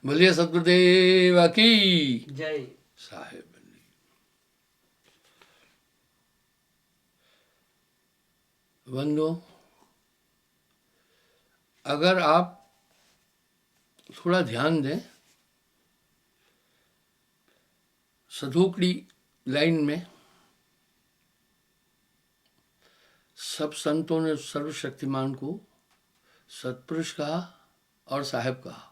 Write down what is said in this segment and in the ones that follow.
बोलिए सतगुरुदेव की जय। साहेब। बंधुओं, अगर आप थोड़ा ध्यान दें, सधोकड़ी लाइन में सब संतों ने सर्वशक्तिमान को सत्पुरुष कहा और साहेब कहा।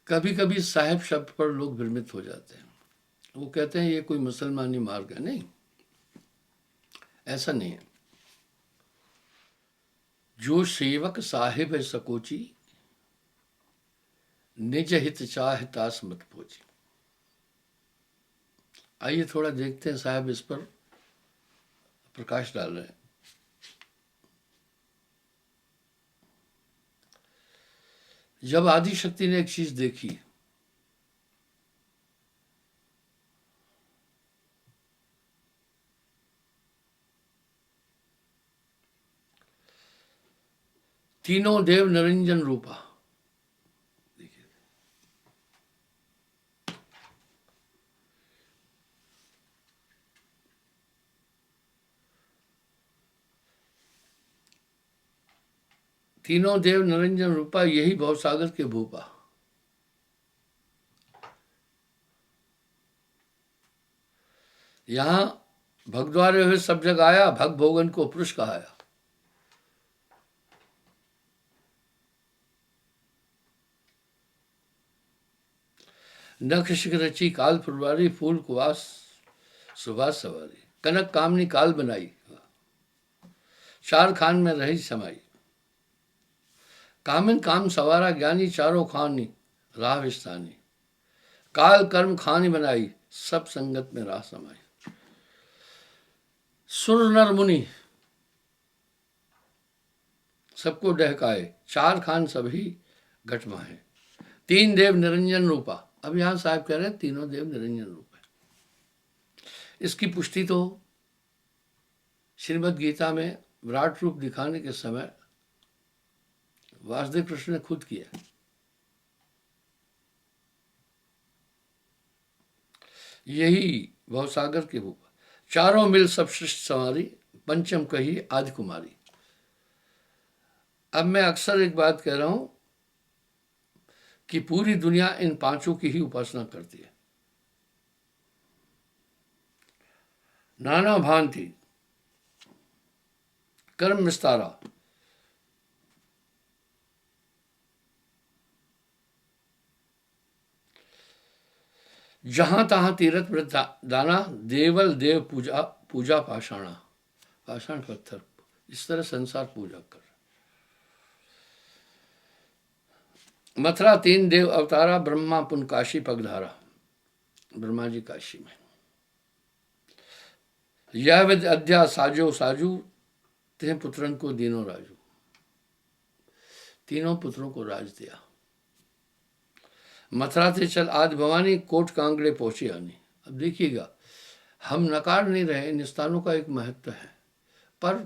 कभी कभी साहेब शब्द पर लोग भ्रमित हो जाते हैं। वो कहते हैं ये कोई मुसलमानी मार्ग है। नहीं, ऐसा नहीं है। जो सेवक साहिब है सकोची, निज हित चाह तास मत पोची। आइए थोड़ा देखते हैं, साहब इस पर प्रकाश डाल रहे हैं। जब आदि शक्ति ने एक चीज देखी, तीनों देव निरंजन रूपा, देखिए, तीनों देव निरंजन रूपा, यही भवसागर के भूपा। यहां भगद्वारे हुए सब जग आया, भग भोगन को पुरुष कहाया। नख शिख रची काल फुलवारी, फूल कुवास सुभाष सवारी। कनक कामनी काल बनाई, चार खान में रही समाई। कामिन काम सवारा, ज्ञानी चारों खानी राह विस्तानी। काल कर्म खानी बनाई, सब संगत में राह समाई। सुर नर मुनि सबको डहकाए, चार खान सभी घट माहे। तीन देव निरंजन रूपा। अब यहां साहब कह रहे हैं तीनों देव निरंजन रूप है। इसकी पुष्टि तो श्रीमद् गीता में विराट रूप दिखाने के समय वासुदेव कृष्ण ने खुद किया। यही भवसागर के भूप, चारों मिल सब सृष्टि संवारी, पंचम कही आदि कुमारी। अब मैं अक्सर एक बात कह रहा हूं कि पूरी दुनिया इन पांचों की ही उपासना करती है। नाना भांति कर्म विस्तारा, जहां तहां तीरथ व्रत दाना, देवल देव पूजा पूजा पाषाणा, पाषाण पत्थर, इस तरह संसार पूजा कर। मथुरा तीन देव अवतारा, ब्रह्मा पुन काशी पगधारा। ब्रह्मा जी काशी में। यह विद अध्या साजो साजू, ते पुत्रन को दीनों राजू। तीनों पुत्रों को राज दिया। मथुरा से चल आदि भवानी, कोट कांगड़े पहुंची आनी। अब देखिएगा, हम नकार नहीं रहे, इन स्थानों का एक महत्व है, पर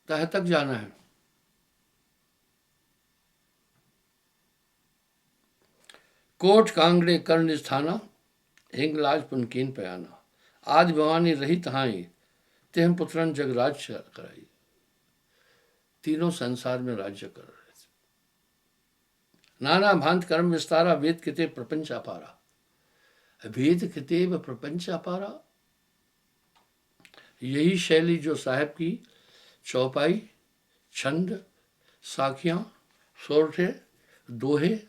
तह तक जाना है। कोट कांगड़े कर्ण स्थाना, हिंगलाज पुनकीन पयाना। आदि भवानी रही तहाई, तेह पुत्रन जगराज कराई। तीनों संसार में राज्य कर रहे थे। नाना भांत कर्म विस्तारा, वेद किते प्रपंच अपारा। वेद किते व प्रपंच अपारा, यही शैली जो साहब की चौपाई, छंद, साखियां, सोरठे, दोहे,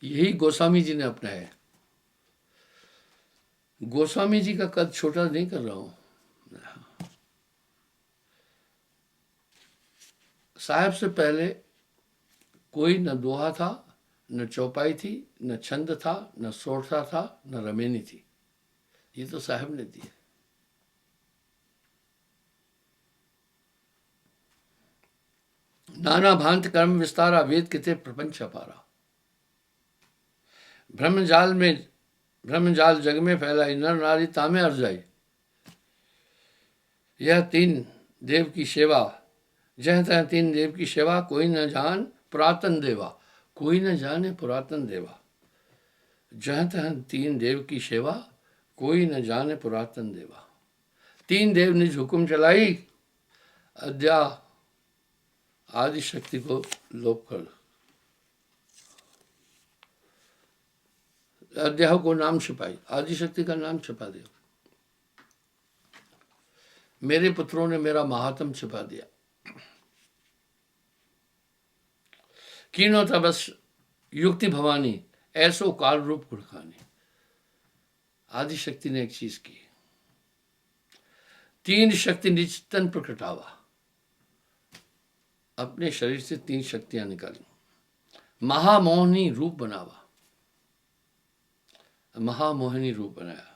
यही गोस्वामी जी ने अपनाया। गोस्वामी जी का कद छोटा नहीं कर रहा हूं। साहब से पहले कोई न दोहा था, न चौपाई थी, न छंद था, न सोरठा था, न रमेनी थी। ये तो साहब ने दिए। नाना भांत कर्म विस्तारा, वेद किते प्रपंच अपारा। ब्रह्मजाल जग में फैलाई, नर नारी तामे अर्जाई। यह तीन देव की सेवा, जह तह तीन देव की सेवा, कोई न जान पुरातन देवा। कोई न जाने पुरातन देवा, जहाँ तहाँ तीन देव की सेवा, कोई न जाने पुरातन देवा। तीन देव निज हुक्म चलाई, अद्या आदि शक्ति को लोप कर, अद्या को नाम छिपाई, आदि शक्ति का नाम छिपा दिया। मेरे पुत्रों ने मेरा महात्म छिपा दिया। कीनो तबस युक्ति भवानी, ऐसो काल रूप गुड़खानी। आदि शक्ति ने एक चीज की, तीन शक्ति निश्चितन प्रकटावा, अपने शरीर से तीन शक्तियां निकाली, महामोहिनी रूप बनावा, महामोहिनी रूप बनाया।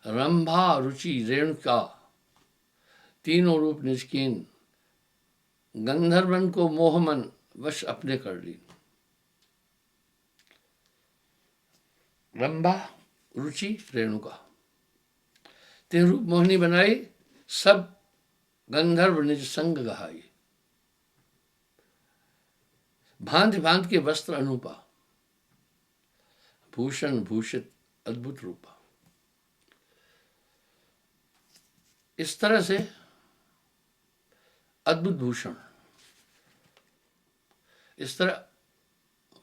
रंभा रुचि रेणुका, तीनों रूप निष्कीन, गंधर्वन को मोहमन वश अपने कर ली। रंभा रुचि रेणुका, तीन रूप मोहिनी बनाई, सब गंधर्व निज संग गहाई। भांति भांति के वस्त्र अनुपा, भूषण भूषित अद्भुत रूपा। इस तरह से अद्भुत भूषण, इस तरह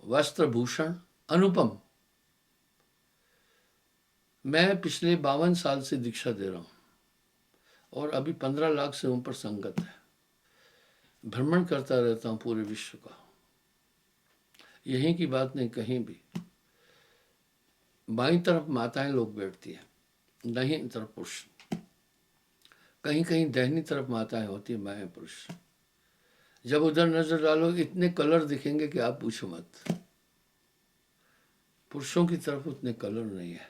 वस्त्र भूषण अनुपम। मैं पिछले 52 साल से दीक्षा दे रहा हूं और अभी 15 लाख से ऊपर संगत है। भ्रमण करता रहता हूं पूरे विश्व का। यहीं की बात नहीं, कहीं भी बाईं तरफ माताएं लोग बैठती हैं, दाहिनी तरफ पुरुष, कहीं कहीं दाहिनी तरफ माताएं होती है, बाएं पुरुष। जब उधर नजर डालो इतने कलर दिखेंगे कि आप पूछो मत। पुरुषों की तरफ उतने कलर नहीं है।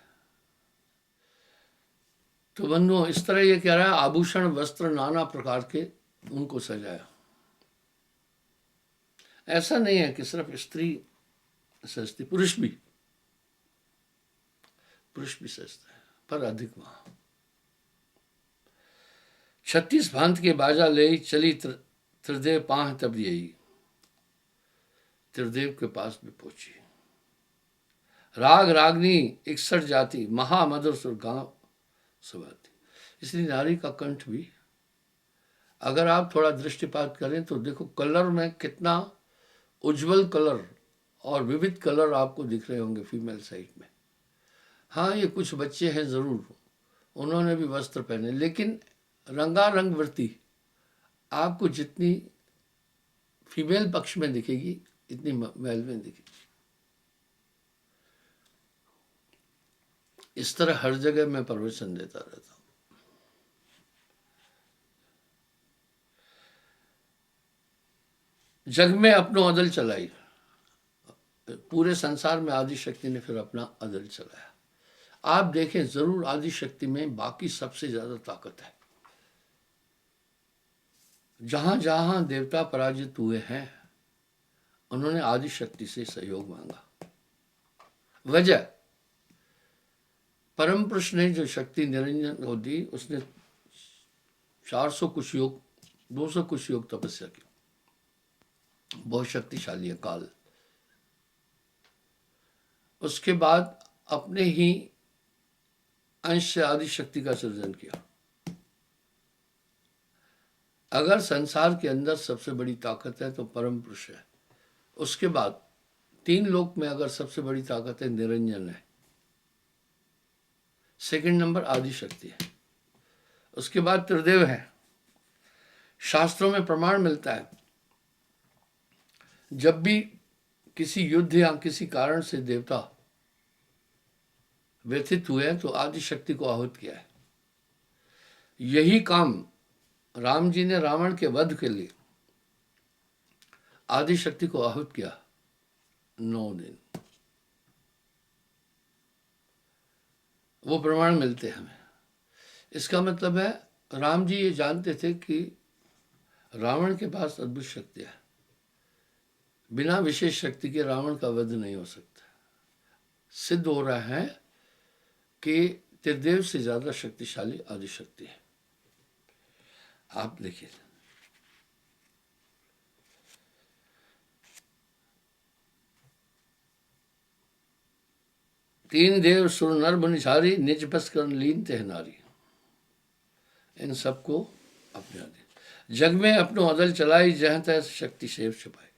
तो बंधुओं, इस तरह ये कह रहा है, आभूषण वस्त्र नाना प्रकार के उनको सजाया। ऐसा नहीं है कि सिर्फ स्त्री सजती, पुरुष भी सजता है, पर अधिक वहां। 36 भांत के बाजा ले चली त्रिदेव पाह, तब यही त्रिदेव के पास भी पहुंची। राग रागनी 61 जाति, महामधुर सुर गांव सुभाती। इसलिए नारी का कंठ भी, अगर आप थोड़ा दृष्टिपात करें तो देखो कलर में कितना उज्जवल कलर और विविध कलर आपको दिख रहे होंगे फीमेल साइड में। हाँ, ये कुछ बच्चे हैं जरूर, उन्होंने भी वस्त्र पहने, लेकिन रंगारंग वृत्ति आपको जितनी फीमेल पक्ष में दिखेगी इतनी मेल में दिखेगी। इस तरह हर जगह मैं प्रवचन देता रहता हूं। जग में अपनो अदल चलाई, पूरे संसार में आदि शक्ति ने फिर अपना अदल चलाया। आप देखें जरूर, आदि शक्ति में बाकी सबसे ज्यादा ताकत है। जहां जहां देवता पराजित हुए हैं उन्होंने आदि शक्ति से सहयोग मांगा। वजह, परम पुरुष ने जो शक्ति निरंजन को दी, उसने 400 कुछ योग, 200 कुछ योग तपस्या की। बहुत शक्तिशाली है काल। उसके बाद अपने ही अंश से आदि शक्ति का सृजन किया। अगर संसार के अंदर सबसे बड़ी ताकत है तो परम पुरुष है। उसके बाद 3 लोक में अगर सबसे बड़ी ताकत है, निरंजन है। सेकंड नंबर आदि शक्ति है। उसके बाद त्रिदेव है। शास्त्रों में प्रमाण मिलता है, जब भी किसी युद्ध या किसी कारण से देवता व्यथित हुए तो आदि शक्ति को आहूत किया है। यही काम राम जी ने रावण के वध के लिए आदि शक्ति को आहूत किया 9 दिन। वो प्रमाण मिलते हैं हमें। इसका मतलब है राम जी ये जानते थे कि रावण के पास अद्भुत शक्ति है, बिना विशेष शक्ति के रावण का वध नहीं हो सकता। सिद्ध हो रहा है कि त्रिदेव से ज्यादा शक्तिशाली आदि शक्ति है। आप देखिए, तीन देव सुर नर मुनिछारी, निज बस कर लीन तेह नारी। इन सबको अपने आदि जग में अपनो अदल चलाई, जह तह शक्ति सेव छुपाई।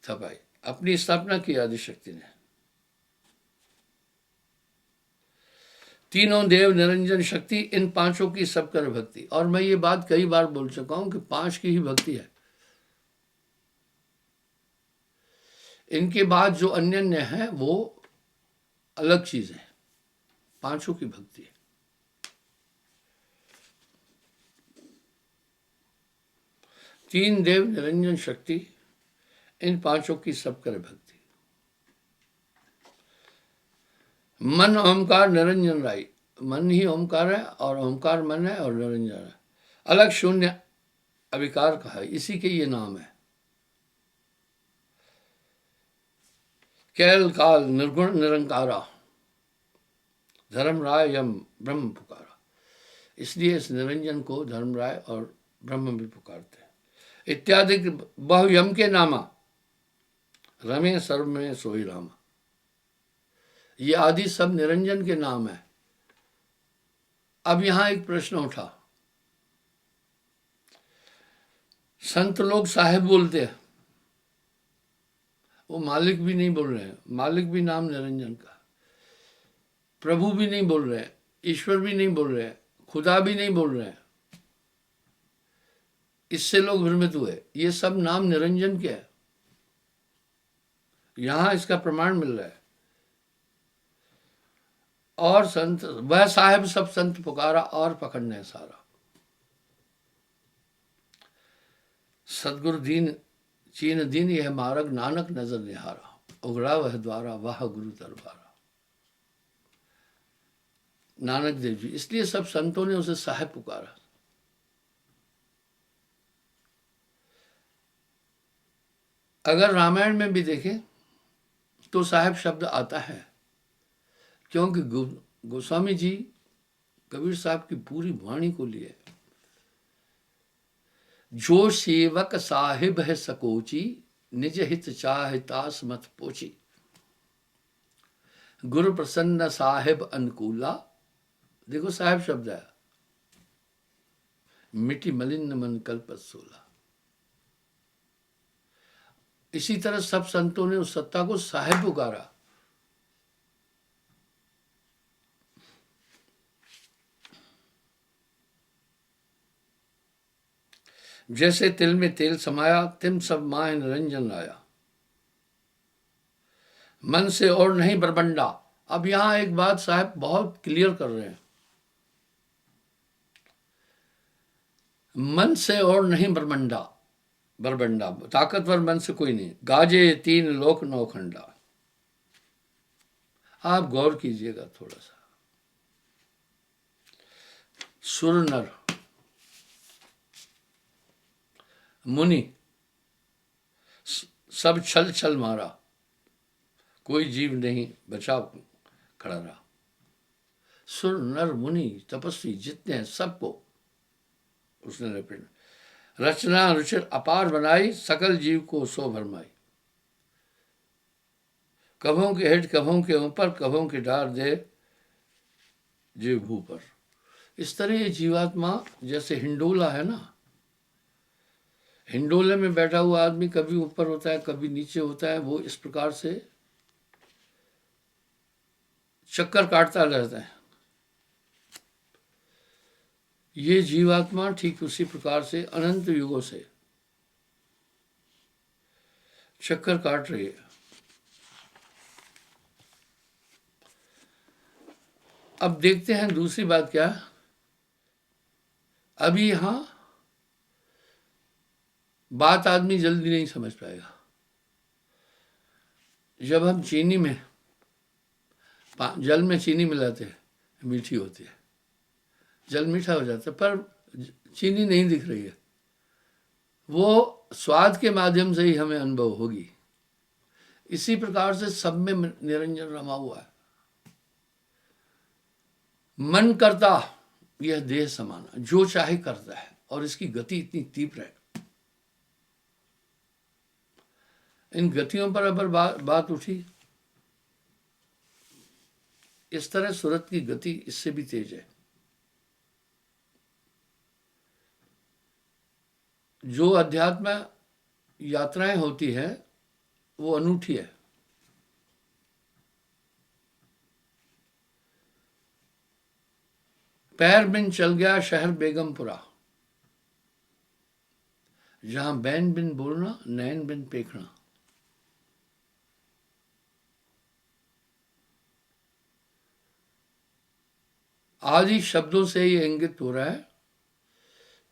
थपाई अपनी स्थापना की आदि शक्ति ने। तीनों देव निरंजन शक्ति, इन पांचों की सब कर भक्ति। और मैं ये बात कई बार बोल चुका हूं कि पांच की ही भक्ति है, इनके बाद जो अन्य है वो अलग चीज है, पांचों की भक्ति है। तीन देव निरंजन शक्ति, इन पांचों की सब करे भक्ति। मन ओमकार निरंजन राई, मन ही ओमकार है और ओमकार मन है और निरंजन है। अलग शून्य अविकार का है, इसी के ये नाम है। कैल काल निर्गुण निरंकारा, धर्मराय यम ब्रह्म पुकारा। इसलिए इस निरंजन को धर्मराय और ब्रह्म भी पुकारते हैं। इत्यादि बहु यम के नामा, रमे सर्व में सोई रामा। ये आदि सब निरंजन के नाम है। अब यहां एक प्रश्न उठा, संत लोग साहेब बोलते हैं, वो मालिक भी नहीं बोल रहे हैं, मालिक भी नाम निरंजन का, प्रभु भी नहीं बोल रहे हैं, ईश्वर भी नहीं बोल रहे हैं, खुदा भी नहीं बोल रहे हैं। इससे लोग भ्रमित हुए। ये सब नाम निरंजन के है, यहां इसका प्रमाण मिल रहा है। और संत वह साहेब सब संत पुकारा, और पकड़ने सारा। सदगुरु दीन चीन दीन, यह मार्ग नानक नजर निहारा। उगड़ा वह द्वारा, वाह गुरु दरबारा। नानक देव जी, इसलिए सब संतों ने उसे साहेब पुकारा। अगर रामायण में भी देखें तो साहेब शब्द आता है, क्योंकि गोस्वामी जी कबीर साहब की पूरी वाणी को लिए, जो सेवक साहिब है सकोची, निज हित चाहे तास मत पोची। गुरु प्रसन्न साहिब अनुकूला, देखो साहिब शब्द है, मिटी मलिन मन कल्पत सोला। इसी तरह सब संतों ने उस सत्ता को साहिब पुकारा। जैसे तिल में तेल समाया, तिम सब माह निरंजन लाया। मन से और नहीं बरबंडा। अब यहां एक बात साहब बहुत क्लियर कर रहे हैं, मन से और नहीं बरबंडा, बरबंडा ताकतवर मन से कोई नहीं। गाजे तीन लोक नौखंडा। आप गौर कीजिएगा थोड़ा सा, सुर नर मुनि सब छल छल मारा, कोई जीव नहीं बचा खड़ा रहा। सुर नर मुनि तपस्वी जितने हैं सबको उसने लपेट, रचना रुचिर अपार बनाई, सकल जीव को सो भरमाई। कभों के हेठ कभों के ऊपर, कभों के डार दे जीव भू पर। इस तरह ये जीवात्मा जैसे हिंडोला है ना, हिंडोले में बैठा हुआ आदमी कभी ऊपर होता है कभी नीचे होता है, वो इस प्रकार से चक्कर काटता रहता है। ये जीवात्मा ठीक उसी प्रकार से अनंत युगों से चक्कर काट रही है। अब देखते हैं दूसरी बात क्या, अभी यहां बात आदमी जल्दी नहीं समझ पाएगा। जब हम चीनी में जल में चीनी मिलाते हैं, मीठी होती है, जल मीठा हो जाता है, पर चीनी नहीं दिख रही है, वो स्वाद के माध्यम से ही हमें अनुभव होगी। इसी प्रकार से सब में निरंजन रमा हुआ है। मन करता यह देह समाना, जो चाहे करता है, और इसकी गति इतनी तीव्र है। इन गतियों पर अगर बात उठी इस तरह सूरत की गति इससे भी तेज है। जो अध्यात्म यात्राएं होती है वो अनूठी है। पैर बिन चल गया शहर बेगमपुरा, जहां बैन बिन बोलना नैन बिन पेखना। आदि शब्दों से ये इंगित हो रहा है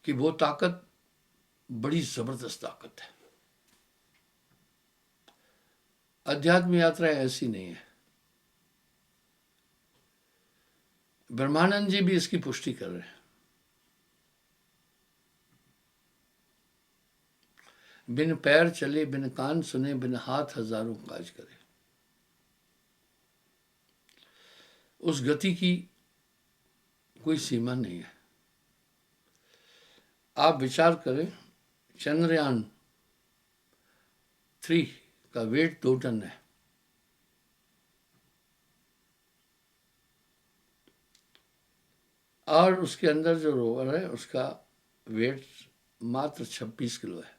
कि वो ताकत बड़ी जबरदस्त ताकत है। अध्यात्म यात्रा ऐसी नहीं है। ब्रह्मानंद जी भी इसकी पुष्टि कर रहे हैं। बिन पैर चले, बिन कान सुने, बिन हाथ हजारों काज करे। उस गति की कोई सीमा नहीं है। आप विचार करें, चंद्रयान 3 का वेट 2 टन है। और उसके अंदर जो रोवर है उसका वेट मात्र 26 किलो है।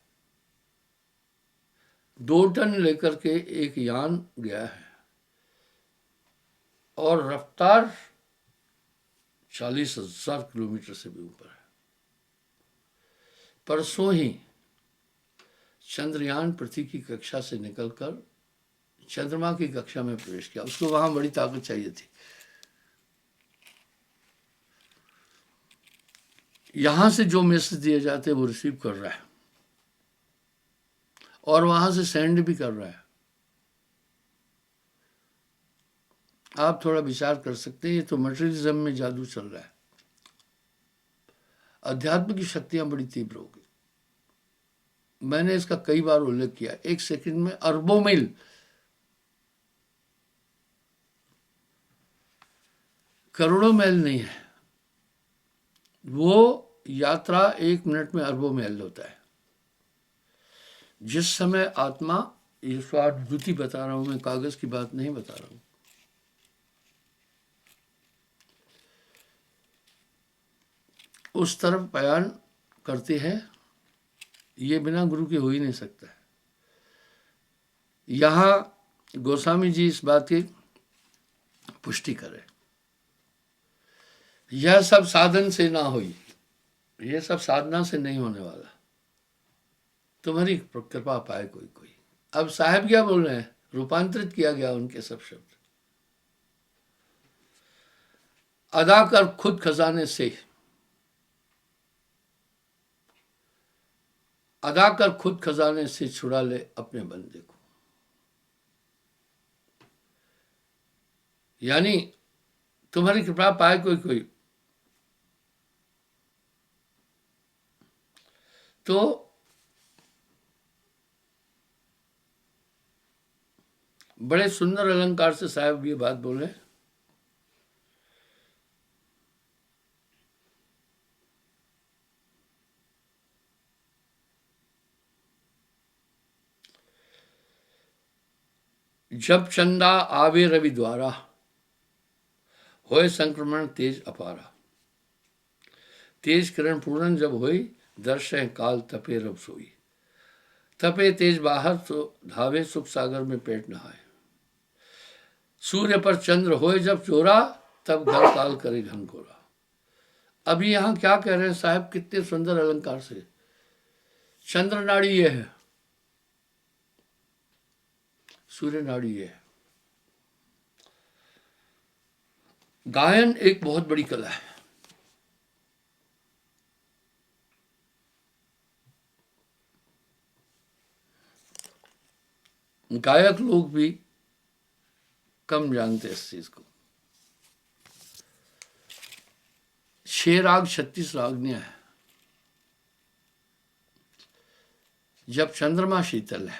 2 टन लेकर के एक यान गया है और रफ्तार 40,000 किलोमीटर से भी ऊपर है। परसों ही चंद्रयान पृथ्वी की कक्षा से निकलकर चंद्रमा की कक्षा में प्रवेश किया। उसको वहां बड़ी ताकत चाहिए थी। यहां से जो मैसेज दिए जाते वो रिसीव कर रहा है और वहां से सेंड भी कर रहा है। आप थोड़ा विचार कर सकते हैं, ये तो मटेरियलिज्म में जादू चल रहा है। अध्यात्म की शक्तियां बड़ी तीव्र हो गई। मैंने इसका कई बार उल्लेख किया। 1 सेकंड में अरबों मील, करोड़ों मील नहीं है, वो यात्रा 1 मिनट में अरबों मील होता है। जिस समय आत्मा, ये स्वानुभूति बता रहा हूं मैं, कागज की बात नहीं बता रहा हूं, उस तरफ बयान करती है, ये बिना गुरु के हो ही नहीं सकता है। यहां गोस्वामी जी इस बात की पुष्टि करें, यह सब साधन से ना हुई, यह सब साधना से नहीं होने वाला, तुम्हारी कृपा पाए कोई कोई। अब साहब क्या बोल रहे हैं, रूपांतरित किया गया उनके सब शब्द। अदा कर खुद खजाने से, अदा कर खुद खजाने से, छुड़ा ले अपने बंदे को। यानी तुम्हारी कृपा पाए कोई कोई, तो बड़े सुंदर अलंकार से साहब ये बात बोले। जब चंदा आवे रवि द्वारा, होए संक्रमण तेज अपारा। तेज किरण पूर्ण जब हुई, दर्शन काल तपे रब सोई। तपे तेज बाहर तो धावे सुख सागर में पेट नहाए। सूर्य पर चंद्र होए जब चोरा, तब घर काल करे घन घोरा। अभी यहां क्या कह रहे हैं साहब, कितने सुंदर अलंकार से। चंद्र नाड़ी ये है, सूर्य नाड़ी ये है। गायन एक बहुत बड़ी कला है। गायक लोग भी कम जानते इस चीज को। 6 राग 36 रागनियां है। जब चंद्रमा शीतल है,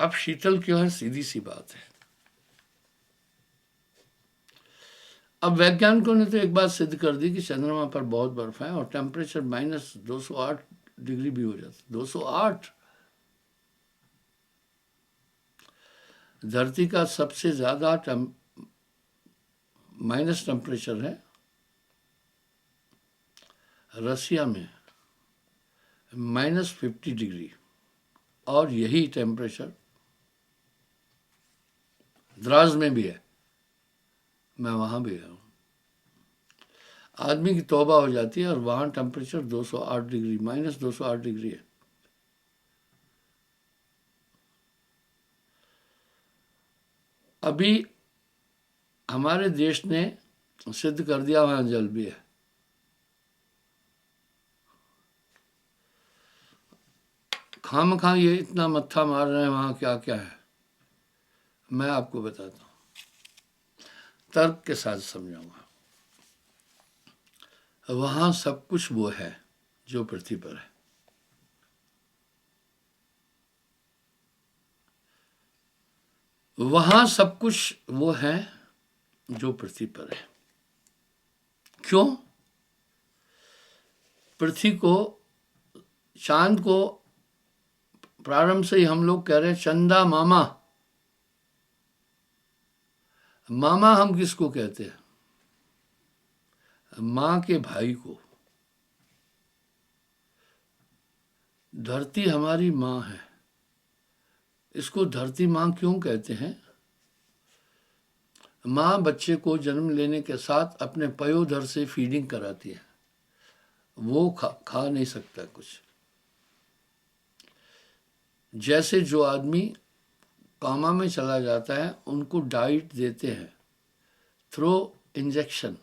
अब शीतल क्यों है, सीधी सी बात है। अब वैज्ञानिकों ने तो एक बात सिद्ध कर दी कि चंद्रमा पर बहुत बर्फ है और टेम्परेचर -208 डिग्री भी हो जाता है। 208। धरती का सबसे ज़्यादा माइनस टेम्परेचर है रसिया में, -50 डिग्री, और यही टेम्परेचर द्रास में भी है। मैं वहाँ भी गया हूँ। आदमी की तौबा हो जाती है, और वहाँ टेम्परेचर 208 डिग्री, -208 डिग्री है। अभी हमारे देश ने सिद्ध कर दिया वहाँ जल भी है। खामखा ये इतना मत्था मार रहे हैं वहाँ क्या क्या है। मैं आपको बताता हूँ, तर्क के साथ समझाऊंगा। वहाँ सब कुछ वो है जो पृथ्वी पर है। वहाँ सब कुछ वो है जो पृथ्वी पर है। क्यों? पृथ्वी को, चांद को प्रारंभ से ही हम लोग कह रहे हैं चंदा मामा। मामा हम किसको कहते हैं? माँ के भाई को। धरती हमारी माँ है। इसको धरती माँ क्यों कहते हैं? माँ बच्चे को जन्म लेने के साथ अपने पयोधर से फीडिंग कराती है। वो खा नहीं सकता कुछ। जैसे जो आदमी कामा में चला जाता है, उनको डाइट देते हैं थ्रो इंजेक्शन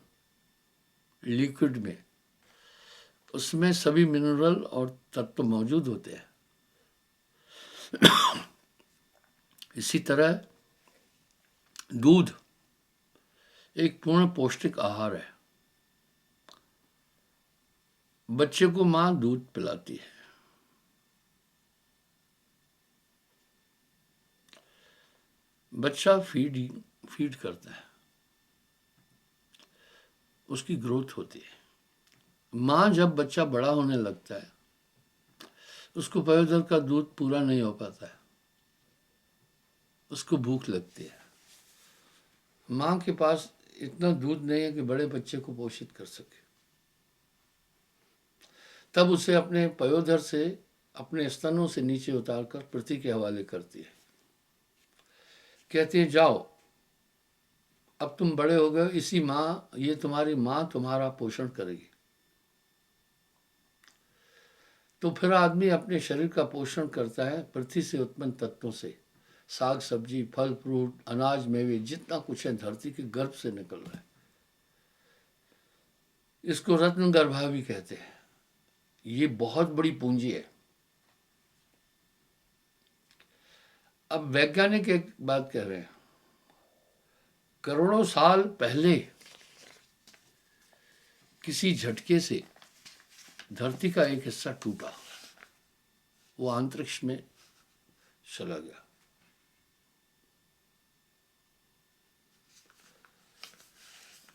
लिक्विड में, उसमें सभी मिनरल और तत्व मौजूद होते हैं। इसी तरह दूध एक पूर्ण पौष्टिक आहार है। बच्चे को माँ दूध पिलाती है। बच्चा फीड करता है, उसकी ग्रोथ होती है। माँ जब बच्चा बड़ा होने लगता है, उसको पयोधर का दूध पूरा नहीं हो पाता है, उसको भूख लगती है। माँ के पास इतना दूध नहीं है कि बड़े बच्चे को पोषित कर सके। तब उसे अपने पयोधर से, अपने स्तनों से नीचे उतारकर पृथ्वी के हवाले करती है। कहती है जाओ, अब तुम बड़े हो गए, इसी माँ, ये तुम्हारी माँ तुम्हारा पोषण करेगी। तो फिर आदमी अपने शरीर का पोषण करता है पृथ्वी से उत्पन्न तत्वों से। साग सब्जी, फल फ्रूट, अनाज मेवे, जितना कुछ है धरती के गर्भ से निकल रहा है। इसको रत्न गर्भा भी कहते हैं। ये बहुत बड़ी पूंजी है। अब वैज्ञानिक एक बात कह रहे हैं, करोड़ों साल पहले किसी झटके से धरती का एक हिस्सा टूटा, वो अंतरिक्ष में चला गया।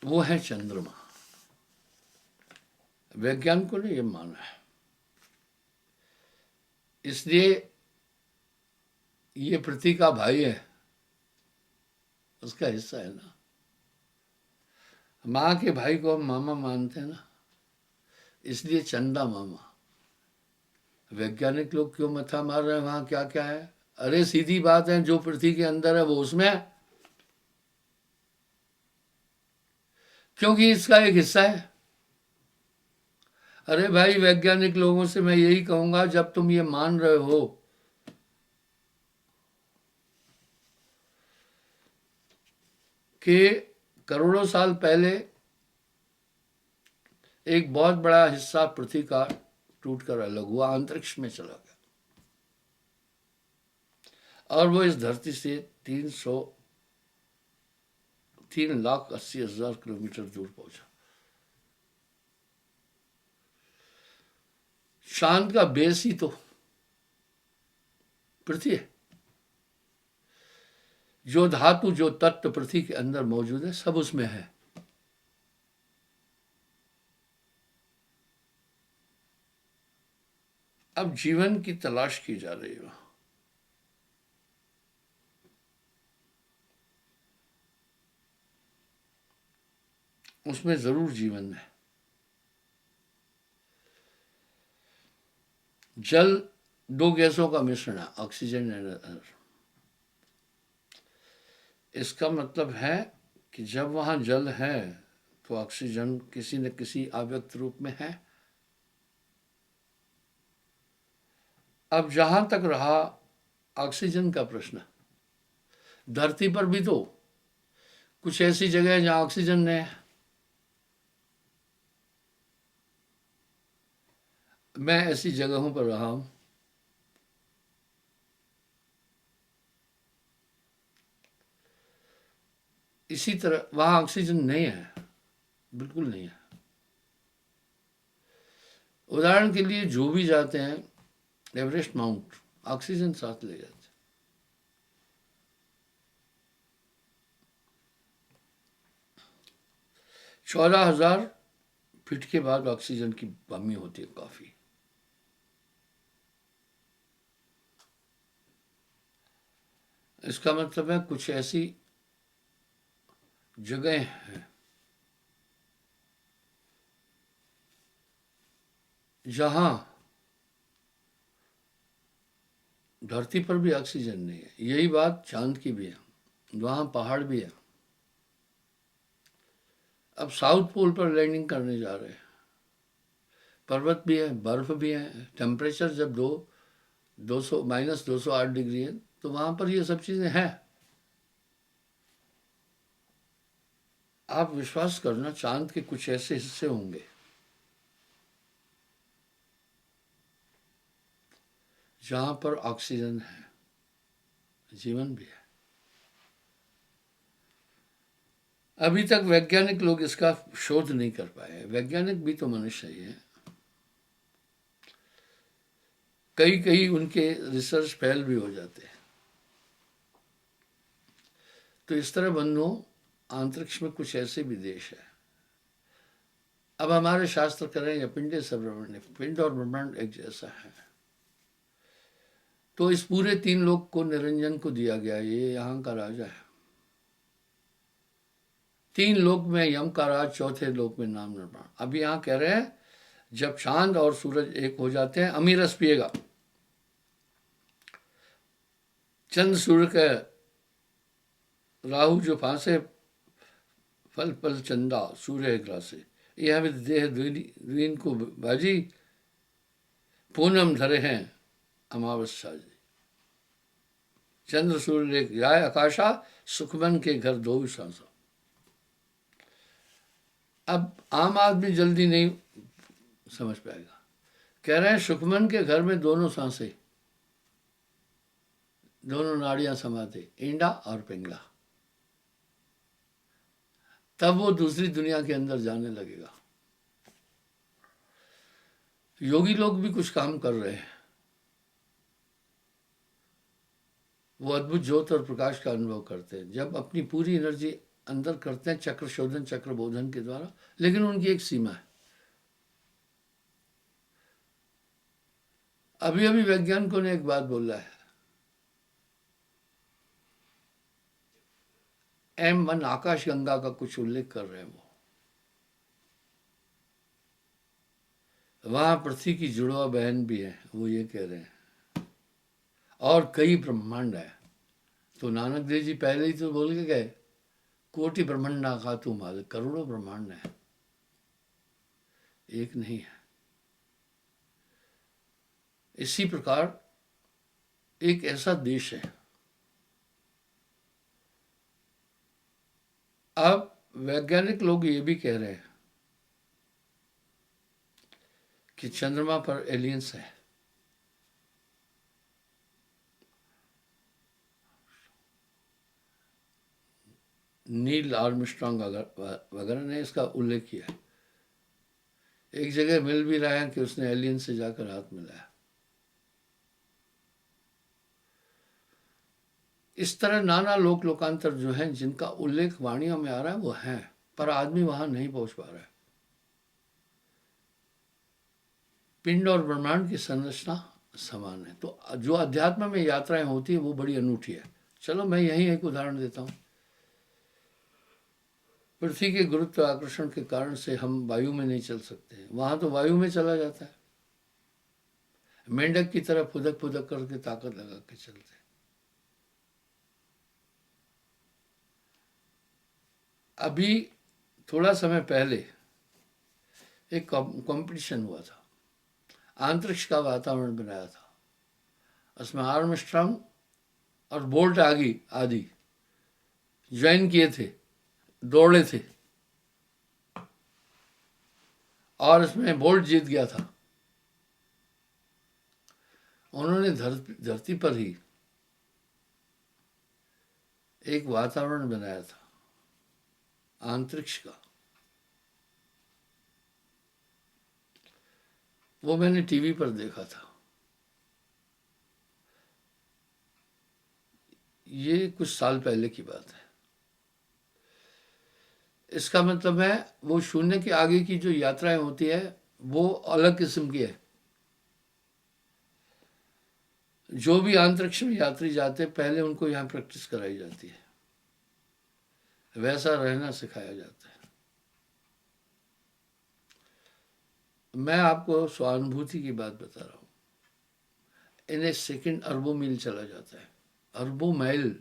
वो है चंद्रमा। वैज्ञानिकों ने यह माना है। इसलिए ये पृथ्वी का भाई है, उसका हिस्सा है ना। माँ के भाई को हम मामा मानते हैं ना, इसलिए चंदा मामा। वैज्ञानिक लोग क्यों मथा मार रहे हैं वहां क्या क्या है? अरे सीधी बात है, जो पृथ्वी के अंदर है वो उसमें है, क्योंकि इसका एक हिस्सा है। अरे भाई, वैज्ञानिक लोगों से मैं यही कहूंगा, जब तुम ये मान रहे हो कि करोड़ों साल पहले एक बहुत बड़ा हिस्सा पृथ्वी का टूटकर अलग हुआ, अंतरिक्ष में चला गया, और वो इस धरती से 3,80,000 किलोमीटर दूर पहुंचा। चांद का बेस ही तो पृथ्वी है। जो धातु, जो तत्व पृथ्वी के अंदर मौजूद है, सब उसमें है। अब जीवन की तलाश की जा रही है। उसमें जरूर जीवन है। जल दो गैसों का मिश्रण है, ऑक्सीजन एंड अदर। इसका मतलब है कि जब वहां जल है तो ऑक्सीजन किसी न किसी अव्यक्त रूप में है। अब जहां तक रहा ऑक्सीजन का प्रश्न, धरती पर भी तो कुछ ऐसी जगह है जहां ऑक्सीजन नहीं है। मैं ऐसी जगहों पर रहा हूं। इसी तरह वहां ऑक्सीजन नहीं है, बिल्कुल नहीं है। उदाहरण के लिए जो भी जाते हैं एवरेस्ट माउंट, ऑक्सीजन साथ ले जाते हैं। 14,000 फीट के बाद ऑक्सीजन की कमी होती है काफी। इसका मतलब है कुछ ऐसी जगह हैं जहां धरती पर भी ऑक्सीजन नहीं है। यही बात चांद की भी है, वहां पहाड़ भी है। अब साउथ पोल पर लैंडिंग करने जा रहे हैं, पर्वत भी है, बर्फ भी है। टेम्परेचर जब 200 -208 डिग्री है तो वहां पर ये सब चीजें हैं। आप विश्वास करना, चांद के कुछ ऐसे हिस्से होंगे जहां पर ऑक्सीजन है, जीवन भी है। अभी तक वैज्ञानिक लोग इसका शोध नहीं कर पाए। वैज्ञानिक भी तो मनुष्य ही है। कई कई उनके रिसर्च फेल भी हो जाते हैं। तो इस तरह बंधुओं, अंतरिक्ष में कुछ ऐसे भी देश है। अब हमारे शास्त्र करें या पिंडे से ब्रह्मांड, पिंड और ब्रह्मांड एक जैसा है। तो इस पूरे 3 लोक को निरंजन को दिया गया, ये यहाँ का राजा है। 3 लोक में यम का राज, चौथे लोक में नाम निर्माण। अब यहाँ कह रहे हैं जब चांद और सूरज एक हो जाते हैं, अमीरस पिएगा। चंद्र सूर्य का राहु जो फांसे, फल फल चंदा सूर्य ग्रासे, यह विद देह द्वीन को बाजी, पूनम धरे हैं अमावस्या जी। चंद्र सूर्य एक जाय आकाशा, सुखमन के घर दो सांसा। अब आम आदमी जल्दी नहीं समझ पाएगा। कह रहे हैं सुखमन के घर में दोनों सांसें, दोनों नाड़ियां समाते, ईंडा और पिंगला। तब वो दूसरी दुनिया के अंदर जाने लगेगा। योगी लोग भी कुछ काम कर रहे हैं। वो अद्भुत ज्योत और प्रकाश का अनुभव करते हैं जब अपनी पूरी एनर्जी अंदर करते हैं, चक्र शोधन, चक्र बोधन के द्वारा। लेकिन उनकी एक सीमा है। अभी अभी वैज्ञानिकों ने एक बात बोला है, M1 आकाश गंगा का कुछ उल्लेख कर रहे हैं। वो वहां पृथ्वी की जुड़वा बहन भी है, वो ये कह रहे हैं, और कई ब्रह्मांड है। तो नानक देव जी पहले ही तो बोल के गए, कोटि ब्रह्मांडा का तू मालिक, करोड़ों ब्रह्मांड है, एक नहीं है। इसी प्रकार एक ऐसा देश है। अब वैज्ञानिक लोग ये भी कह रहे हैं कि चंद्रमा पर एलियंस है। नील आर्मस्ट्रांग वगैरह ने इसका उल्लेख किया है। एक जगह मिल भी रहा है कि उसने एलियन से जाकर हाथ मिलाया। इस तरह नाना लोक लोकांतर जो हैं, जिनका उल्लेख वाणियों में आ रहा है, वो हैं, पर आदमी वहां नहीं पहुंच पा रहा है। पिंड और ब्रह्मांड की संरचना समान है। तो जो अध्यात्म में यात्राएं होती है वो बड़ी अनूठी है। चलो मैं यही एक उदाहरण देता हूं। पृथ्वी के गुरुत्वाकर्षण के कारण से हम वायु में नहीं चल सकते, वहां तो वायु में चला जाता है। मेंढक की तरह फुदक फुदक करके ताकत लगा के चलते हैं। अभी थोड़ा समय पहले एक कंपटीशन हुआ था, अंतरिक्ष का वातावरण बनाया था, उसमें आर्मस्ट्रांग और बोल्ट आदि ज्वाइन किए थे, दौड़े थे, और इसमें बोल्ट जीत गया था। उन्होंने धरती पर ही एक वातावरण बनाया था अंतरिक्ष का। वो मैंने टीवी पर देखा था। ये कुछ साल पहले की बात है। इसका मतलब है वो शून्य के आगे की जो यात्राएं होती है वो अलग किस्म की है। जो भी अंतरिक्ष में यात्री जाते हैं पहले उनको यहाँ प्रैक्टिस कराई जाती है, वैसा रहना सिखाया जाता है। मैं आपको स्वानुभूति की बात बता रहा हूँ। इन एक सेकंड अरबों मील चला जाता है, अरबों माइल।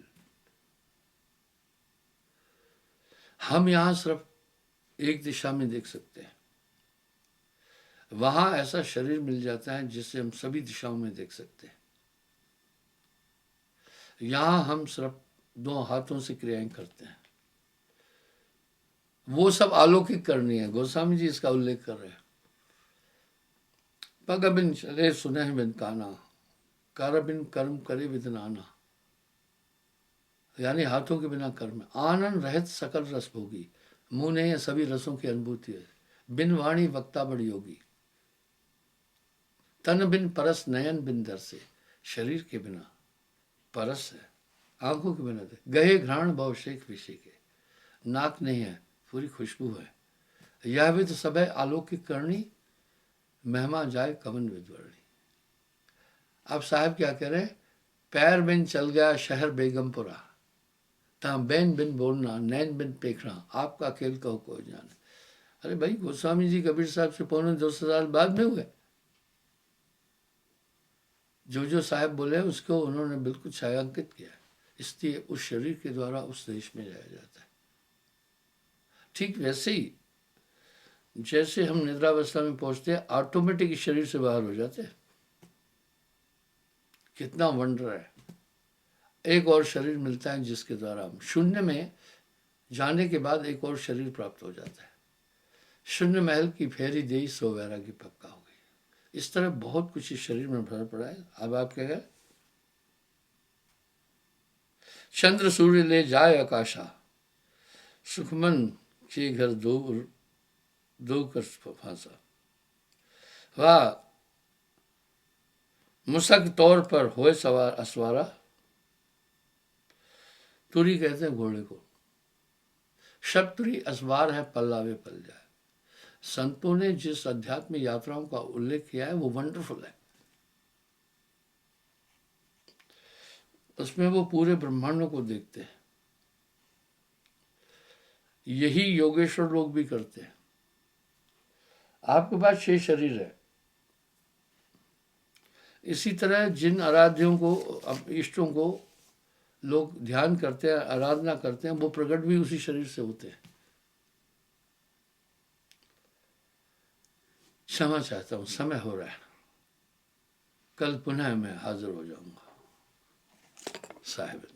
हम यहाँ सिर्फ एक दिशा में देख सकते हैं, वहां ऐसा शरीर मिल जाता है जिससे हम सभी दिशाओं में देख सकते हैं। यहां हम सिर्फ 2 हाथों से क्रियाएं करते हैं। वो सब अलौकिक करनी है। गोस्वामी जी इसका उल्लेख कर रहे हैं। पग बिन चले सुनह बिन काना, कर बिन कर्म करे विद नाना। यानी हाथों के बिना कर्म, आनंद रहित सकल रस भोगी, मुंह नहीं है सभी रसों की अनुभूति है, बिन वाणी वक्ता बड़ी योगी, तन बिन परस नयन बिन दर से, शरीर के बिना परस है, आंखों के बिना गहे घ्राण भव शेख विषेके, नाक नहीं है पूरी खुशबू है, यह भी तो सब है अलौकिक करनी, महिमा जाए कवन विद्वर्णी। अब साहब क्या कह रहे हैं, पैर बिन चल गया शहर बेगमपुरा, तहाँ बैन बिन बोलना नैन बिन पेखना, आपका खेल कहो कोई जाने। अरे भाई गोस्वामी जी कबीर साहब से 250 साल बाद में हुए। जो साहब बोले उसको उन्होंने बिल्कुल छायांकित किया, इसलिए उस शरीर के द्वारा उस देश में जाया जाता है। ठीक वैसे ही जैसे हम निद्रावस्था में पहुंचते हैं ऑटोमेटिक शरीर से बाहर हो जाते हैं। कितना वंडर है। एक और शरीर मिलता है जिसके द्वारा हम शून्य में जाने के बाद एक और शरीर प्राप्त हो जाता है। शून्य महल की फेरी दे सो वैरागी पक्का हो गई। इस तरह बहुत कुछ इस शरीर में भर पड़ा है। अब आप क्या कहें, चंद्र सूर्य ले जाए आकाशा, सुखमन के घर दो कर फांसा, वाह मुसक तौर पर होए सवार असवारा। तुरी कहते हैं घोड़े को, शब्दुरी असवार है पल्लावे पल जाए। संतों ने जिस अध्यात्म यात्राओं का उल्लेख किया है वो वंडरफुल है। उसमें वो पूरे ब्रह्मांडों को देखते हैं। यही योगेश्वर लोग भी करते हैं। आपके पास 6 शरीर है। इसी तरह जिन आराध्यों को, इष्टों को लोग ध्यान करते हैं, आराधना करते हैं, वो प्रकट भी उसी शरीर से होते हैं। क्षमा चाहता हूं, समय हो रहा है। कल पुनः मैं हाजिर हो जाऊंगा साहिब।